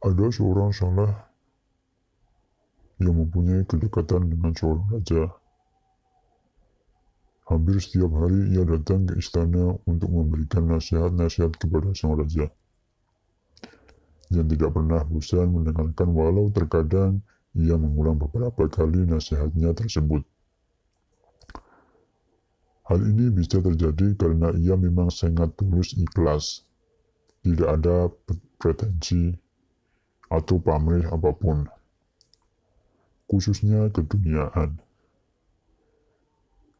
Ada seorang saleh yang mempunyai kedekatan dengan seorang raja. Hampir setiap hari ia datang ke istana untuk memberikan nasihat-nasihat kepada sang raja, yang tidak pernah bosan mendengarkan walau terkadang ia mengulang beberapa kali nasihatnya tersebut. Hal ini bisa terjadi karena ia memang sangat tulus ikhlas, tidak ada pretensi atau pamrih apapun, khususnya keduniaan.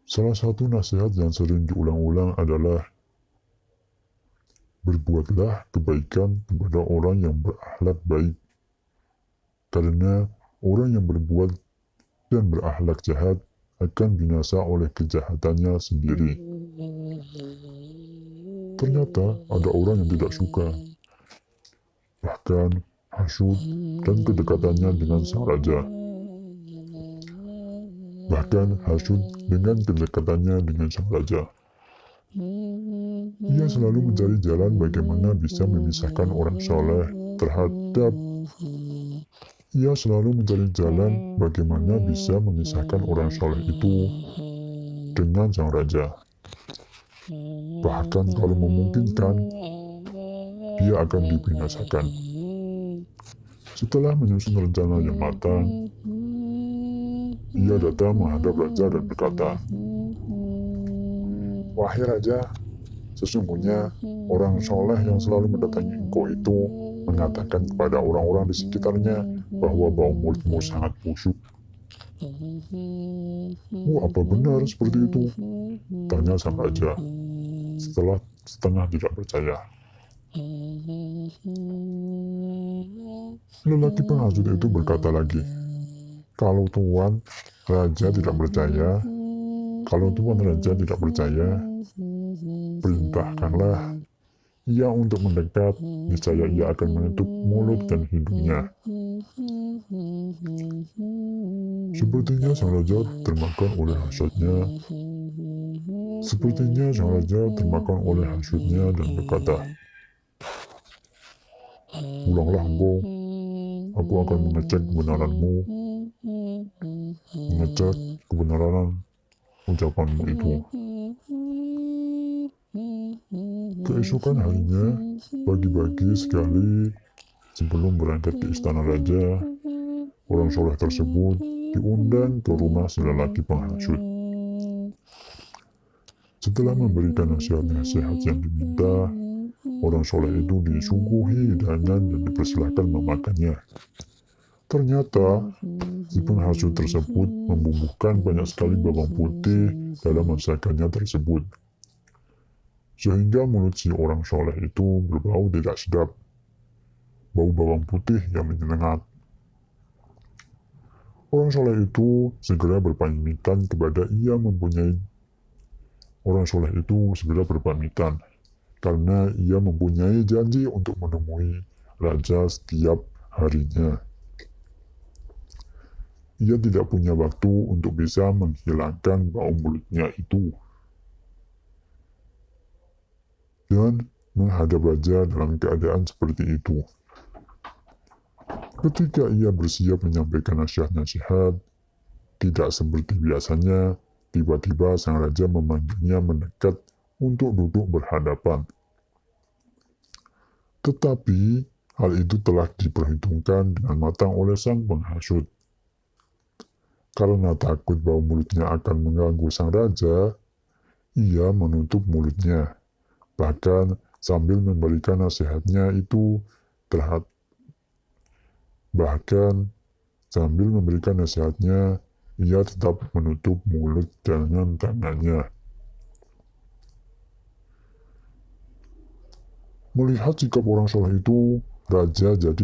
Salah satu nasihat yang sering diulang-ulang adalah berbuatlah kebaikan kepada orang yang berakhlak baik, karena orang yang berbuat dan berakhlak jahat akan binasa oleh kejahatannya sendiri. Ternyata ada orang yang tidak suka, bahkan hasut dan kedekatannya dengan sang raja. Bahkan hasut dengan kedekatannya dengan sang raja. Ia selalu mencari jalan bagaimana bisa memisahkan orang soleh terhadap Ia selalu mencari jalan bagaimana bisa memisahkan orang soleh itu dengan sang raja. Bahkan kalau memungkinkan, dia akan dibinasakan. Setelah menyusun rencana yang matang, ia datang menghadap raja dan berkata, "Wahai raja, sesungguhnya orang soleh yang selalu mendatangi engkau itu mengatakan kepada orang-orang di sekitarnya bahwa bau mulutmu sangat busuk." "Oh, apa benar seperti itu?" tanya sang raja, setelah setengah tidak percaya. Lelaki penghasut itu berkata lagi, "Kalau Tuan Raja tidak percaya, perintahkanlah ia untuk mendekat, niscaya ia akan menutup mulut dan hidungnya." Sepertinya sang raja termakan oleh hasutnya dan berkata, "Pulanglah engkau, aku akan mengecek kebenaran ucapanmu itu." Keesokan harinya, pagi-pagi sekali sebelum berangkat ke istana raja, orang soleh tersebut diundang ke rumah si lelaki penghasut. Setelah memberikan nasihat-nasihat yang diminta, orang soleh itu disuguhi hidangan dan dipersilahkan memakannya. Ternyata, si penghasut tersebut membubuhkan banyak sekali bawang putih dalam masakannya tersebut, sehingga mulut si orang soleh itu berbau tidak sedap, bau bawang putih yang menyengat. Orang soleh itu segera berpamitan karena ia mempunyai janji untuk menemui raja setiap harinya. Ia tidak punya waktu untuk bisa menghilangkan bau mulutnya itu dan menghadap raja dalam keadaan seperti itu. Ketika ia bersiap menyampaikan nasihat-nasihat, tidak seperti biasanya, tiba-tiba sang raja memanggilnya mendekat untuk duduk berhadapan. Tetapi hal itu telah diperhitungkan dengan matang oleh sang penghasut. Karena takut bau mulutnya akan mengganggu sang raja, ia menutup mulutnya. Bahkan sambil memberikan nasihatnya itu ia tetap menutup mulut dengan tangannya. Melihat sikap orang soleh itu, raja jadi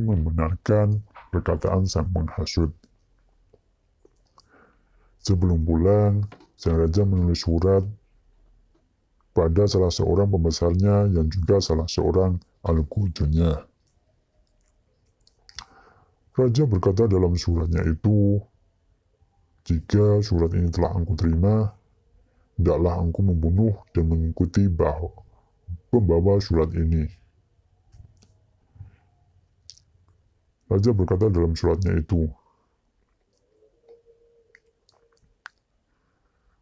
membenarkan perkataan sang penghasut. Sebelum pulang, sang raja menulis surat pada salah seorang pembesarnya yang juga salah seorang algojonya. Raja berkata dalam suratnya itu, "Jika surat ini telah aku terima, hendaklah engkau membunuh dan mengikuti pembawa surat ini. Raja berkata dalam suratnya itu.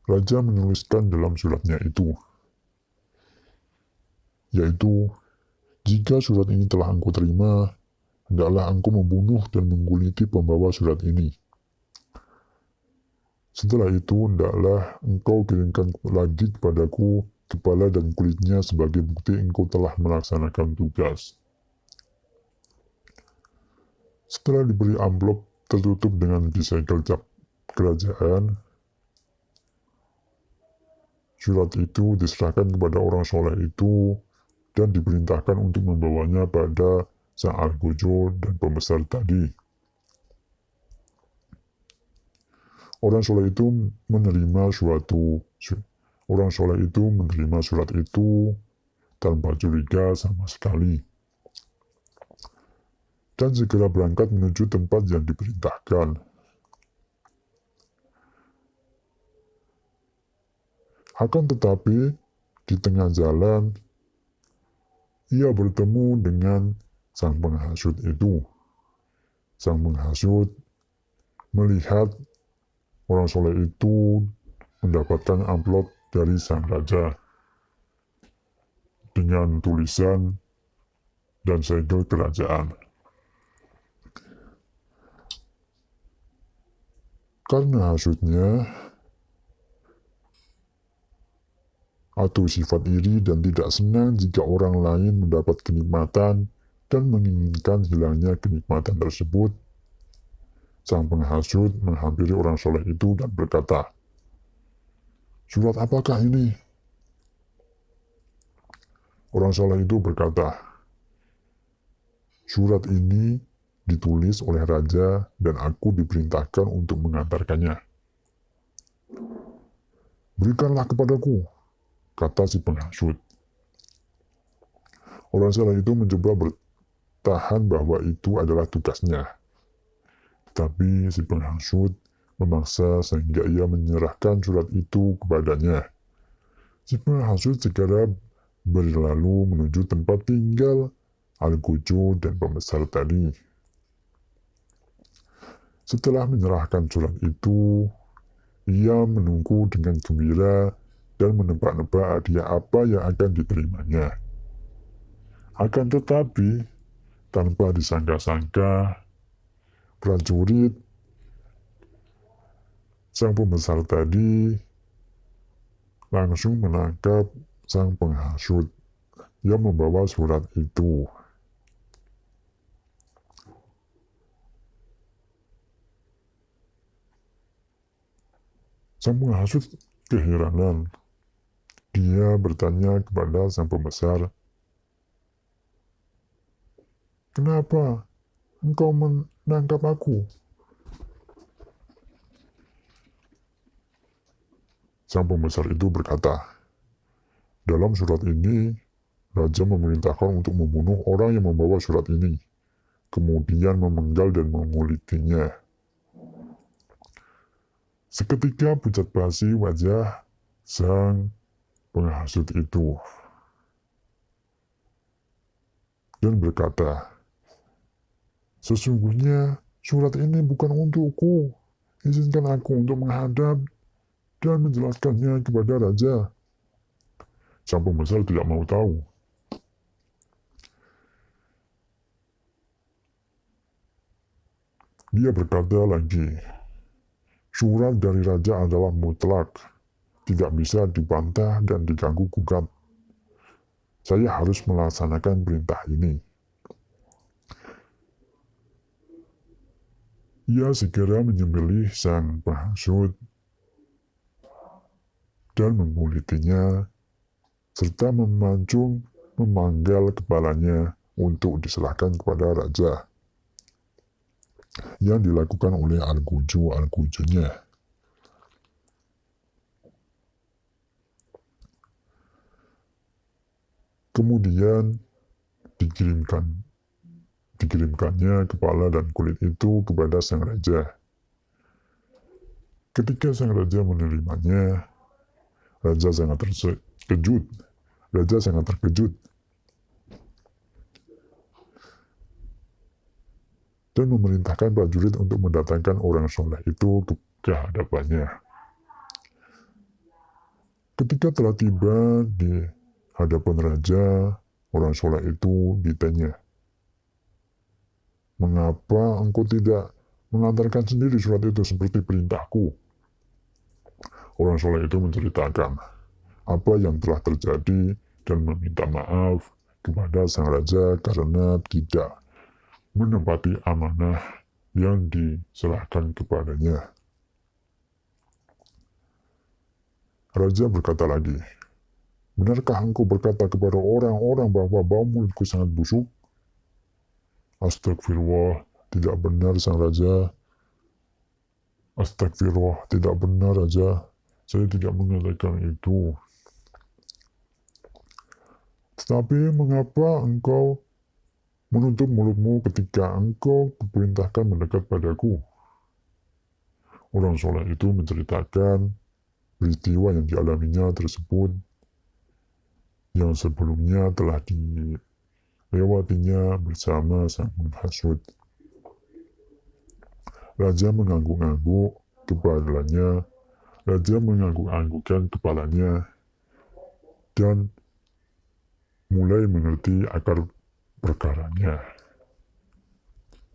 Raja menuliskan dalam suratnya itu, yaitu, jika surat ini telah engkau terima, hendaklah engkau membunuh dan mengguliti pembawa surat ini. Setelah itu, hendaklah engkau kirimkan lagi kepadaku kepala dan kulitnya sebagai bukti engkau telah melaksanakan tugas. Setelah diberi amplop tertutup dengan disegel cap kerajaan, surat itu diserahkan kepada orang soleh itu dan diperintahkan untuk membawanya pada sang algojo dan pembesar tadi. Orang soleh itu menerima surat itu tanpa curiga sama sekali, dan segera berangkat menuju tempat yang diperintahkan. Akan tetapi, di tengah jalan, ia bertemu dengan sang penghasut itu. Sang penghasut melihat orang soleh itu mendapatkan amplop dari sang raja dengan tulisan dan segel kerajaan. Karena hasutnya atau sifat iri dan tidak senang jika orang lain mendapat kenikmatan dan menginginkan hilangnya kenikmatan tersebut, sang penghasut menghampiri orang soleh itu dan berkata, "Surat apakah ini?" Orang soleh itu berkata, "Surat ini ditulis oleh raja dan aku diperintahkan untuk mengantarkannya." "Berikanlah kepadaku," kata si penghasut. Orang soleh itu mencoba bertahan bahwa itu adalah tugasnya. Tetapi si penghasut memaksa sehingga ia menyerahkan surat itu kepadanya. Si penghasut segera berlalu menuju tempat tinggal algojo dan pembesar tadi. Setelah menyerahkan surat itu, ia menunggu dengan gembira dan menebak-nebak hadiah apa yang akan diterimanya. Akan tetapi, tanpa disangka-sangka, prajurit sang pembesar tadi langsung menangkap sang penghasut yang membawa surat itu. Sang penghasut keheranan. Dia bertanya kepada sang pembesar, "Kenapa engkau menangkap aku?" Sang pembesar itu berkata, "Dalam surat ini, raja memerintahkan untuk membunuh orang yang membawa surat ini, kemudian memenggal dan mengulitinya." Seketika pucat basi wajah sang penghasut itu dan berkata, "Sesungguhnya surat ini bukan untukku. Izinkan aku untuk menghadap dan menjelaskannya kepada raja." Sang pembesar tidak mau tahu. Dia berkata lagi, "Surat dari raja adalah mutlak, tidak bisa dibantah dan diganggu-gugat. Saya harus melaksanakan perintah ini." Ia segera menyembelih sang penghasut dan mengulitinya, serta memanggal kepalanya untuk diserahkan kepada raja, yang dilakukan oleh algojo-algojonya. Kemudian dikirimkannya kepala dan kulit itu kepada sang raja. Ketika sang raja menerimanya, Raja sangat terkejut. Raja sangat terkejut dan memerintahkan prajurit untuk mendatangkan orang soleh itu ke hadapannya. Ketika telah tiba di hadapan raja, orang soleh itu ditanya, "Mengapa engkau tidak mengantarkan sendiri surat itu seperti perintahku?" Orang soleh itu menceritakan apa yang telah terjadi dan meminta maaf kepada sang raja karena tidak menepati amanah yang diserahkan kepadanya. Raja berkata lagi, "Benarkah engkau berkata kepada orang-orang bahwa bau mulutku sangat busuk?" "Astagfirullah, tidak benar sang raja. Astagfirullah, tidak benar raja. Saya tidak mengatakan itu. Tetapi mengapa engkau menutup mulutmu ketika engkau kuperintahkan mendekat padaku?" Orang soleh itu menceritakan peristiwa yang dialaminya tersebut yang sebelumnya telah dilewatinya bersama sang penghasut. Raja mengangguk-angguk kepalanya. Raja mengangguk-anggukkan kepalanya dan mulai mengerti akar perkaranya.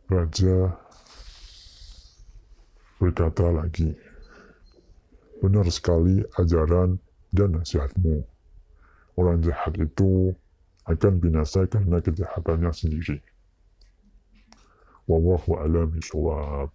Raja berkata lagi, "Benar sekali ajaran dan nasihatmu. Orang jahat itu akan binasa karena kejahatannya sendiri. Wallahu a'lam bishawab."